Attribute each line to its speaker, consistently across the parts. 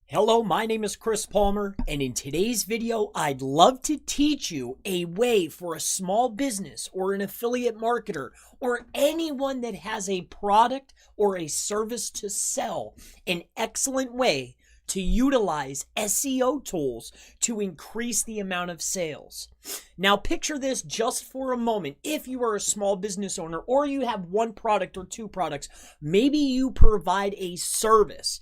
Speaker 1: Hello, my name is Chris Palmer, and in today's video, I'd love to teach you a way for a small business or an affiliate marketer or anyone that has a product or a service to sell, an excellent way to utilize SEO tools to increase the amount of sales. Now, picture this just for a moment. If you are a small business owner or you have one product or two products, maybe you provide a service.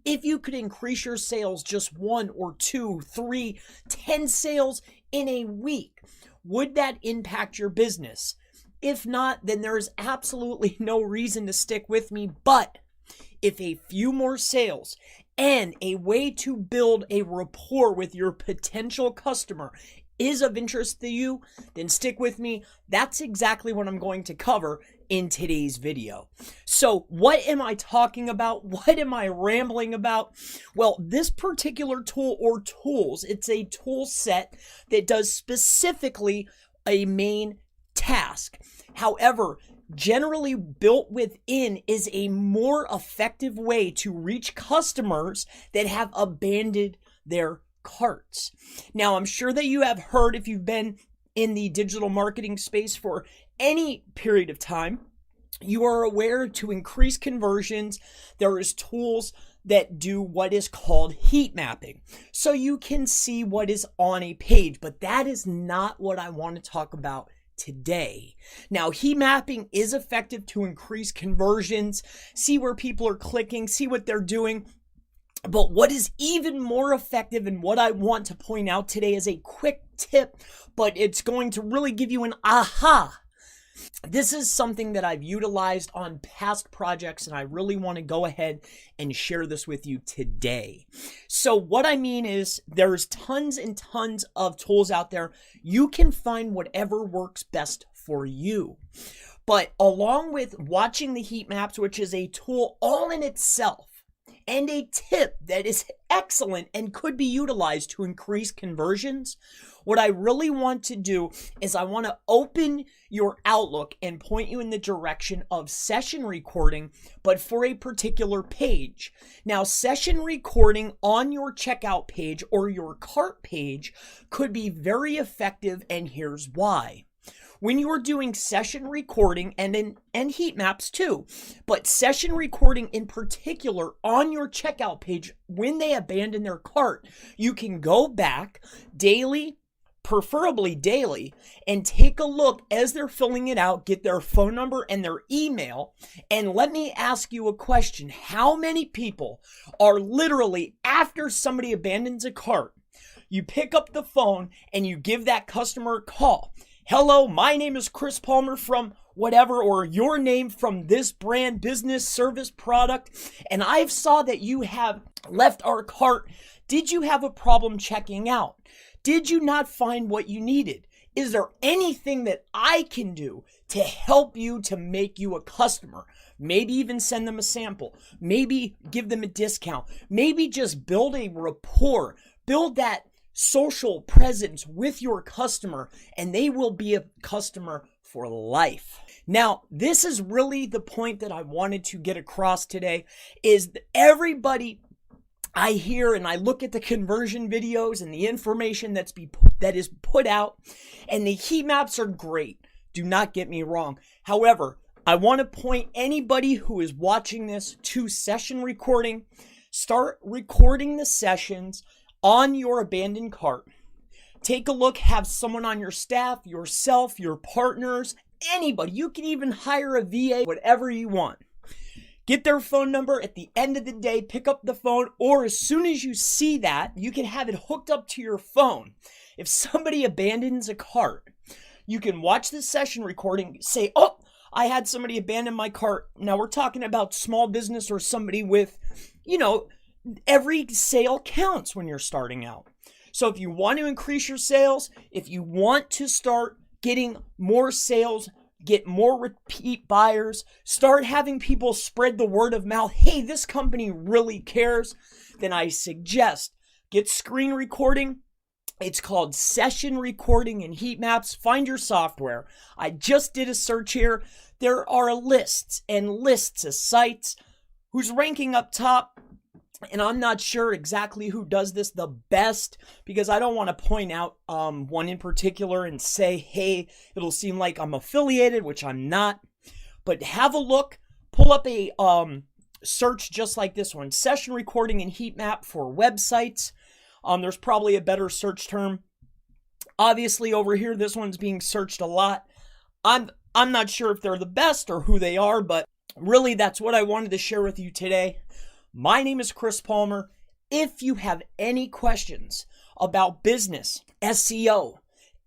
Speaker 1: If you could increase your sales just 1 or 2, 3, 10 sales in a week, would that impact your business? If not, then there's absolutely no reason to stick with me. But if a few more sales and a way to build a rapport with your potential customer is of interest to you, then stick with me. That's exactly what I'm going to cover in today's video. So what am I talking about? What am I rambling about? Well, this particular tool or tools, it's a tool set that does specifically a main task. However, generally built within is a more effective way to reach customers that have abandoned their carts. Now, I'm sure that you have heard, if you've been in the digital marketing space for any period of time, you are aware to increase conversions, there is tools that do what is called heat mapping. So you can see what is on a page, but that is not what I want to talk about today. Now, heat mapping is effective to increase conversions, see where people are clicking, see what they're doing. But what is even more effective and what I want to point out today is a quick tip, but it's going to really give you an aha. This is something that I've utilized on past projects, and I really want to go ahead and share this with you today. So what I mean is there's tons and tons of tools out there. You can find whatever works best for you. But along with watching the heat maps, which is a tool all in itself, and a tip that is excellent and could be utilized to increase conversions, what I really want to do is I want to open your outlook and point you in the direction of session recording, but for a particular page. Now, session recording on your checkout page or your cart page could be very effective, and here's why. When you are doing session recording and heat maps too, but session recording in particular on your checkout page, when they abandon their cart, you can go back daily, preferably daily, and take a look as they're filling it out, get their phone number and their email. And let me ask you a question. How many people are literally, after somebody abandons a cart, you pick up the phone and you give that customer a call? Hello, my name is Chris Palmer from whatever, or your name from this brand, business, service, product, and I saw that you have left our cart. Did you have a problem checking out? Did you not find what you needed? Is there anything that I can do to help you to make you a customer? Maybe even send them a sample. Maybe give them a discount. Maybe just build a rapport. Build that social presence with your customer, and they will be a customer for life. Now, this is really the point that I wanted to get across today, is that everybody I hear and I look at the conversion videos and the information that is put out, and the heat maps are great. Do not get me wrong. However, I want to point anybody who is watching this to session recording. Start recording the sessions on your abandoned cart. Take a look, have someone on your staff, yourself, your partners, anybody. You can even hire a VA, whatever you want. Get their phone number at the end of the day, pick up the phone, or as soon as you see that, you can have it hooked up to your phone. If somebody abandons a cart, you can watch the session recording, say, oh, I had somebody abandon my cart. Now we're talking about small business or somebody with, every sale counts when you're starting out. So if you want to increase your sales, if you want to start getting more sales, get more repeat buyers, start having people spread the word of mouth, hey, this company really cares, then I suggest get screen recording. It's called session recording and heat maps. Find your software. I just did a search here. There are lists and lists of sites who's ranking up top. And I'm not sure exactly who does this the best, because I don't want to point out one in particular and say, hey, it'll seem like I'm affiliated, which I'm not. But have a look, pull up a search just like this one, session recording and heat map for websites. There's probably a better search term. Obviously over here, this one's being searched a lot. I'm not sure if they're the best or who they are, but really that's what I wanted to share with you today. My name is Chris Palmer. If you have any questions about business, SEO,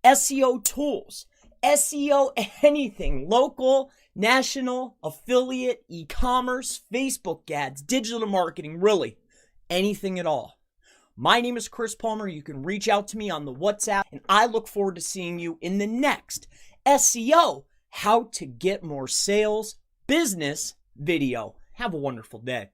Speaker 1: SEO tools, SEO anything, local, national, affiliate, e-commerce, Facebook ads, digital marketing, really anything at all, my name is Chris Palmer. You can reach out to me on the WhatsApp, and I look forward to seeing you in the next SEO, how to get more sales, business video. Have a wonderful day.